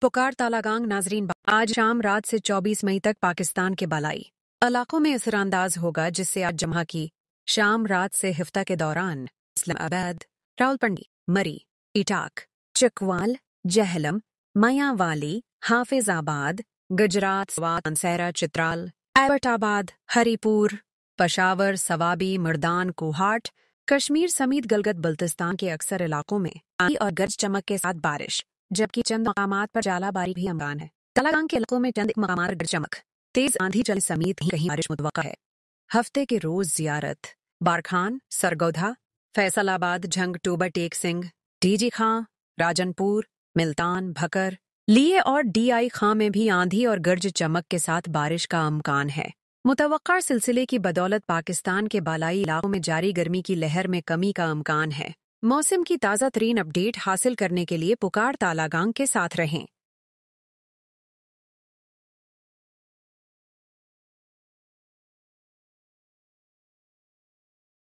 पुकार तालागांग नाजरीन आज शाम रात से 24 मई तक पाकिस्तान के बालाई इलाकों में असरानंदाज होगा, जिससे आज जम्हा की शाम रात से हिफ्ता के दौरान इस्लामाबाद, रावलपिंडी, मरी, इटाक, चकवाल, जहलम, मायावाली, हाफिजाबाद, गुजरात, स्वात, अंसैरा, चित्राल, एबटाबाद, हरीपुर, पेशावर, सवाबी, मर्दान, कोहाट, कश्मीर समेत गलगत बल्तिस्तान के अक्सर इलाकों में आंधी और गरज चमक के साथ बारिश, जबकि चंद मकामात पर जालाबारी भी अमकान है। तालागांग के इलाकों में चंद मकामात पर गरज चमक, तेज आंधी चलने समेत कहीं बारिश मुतवक्का है। हफ्ते के रोज जियारत बारखान, सरगोधा, फैसलाबाद, झंग, टोबा, टेक सिंह, डीजी खां, राजनपुर, मिल्तान, भकर, लिए और डीआई खां में भी आंधी और गरज चमक के साथ बारिश का अमकान है। मुतवक्का सिलसिले की बदौलत पाकिस्तान के बालाई इलाकों में जारी गर्मी की लहर में कमी का अमकान है। मौसम की ताज़ा तरीन अपडेट हासिल करने के लिए पुकार तालागांग के साथ रहें।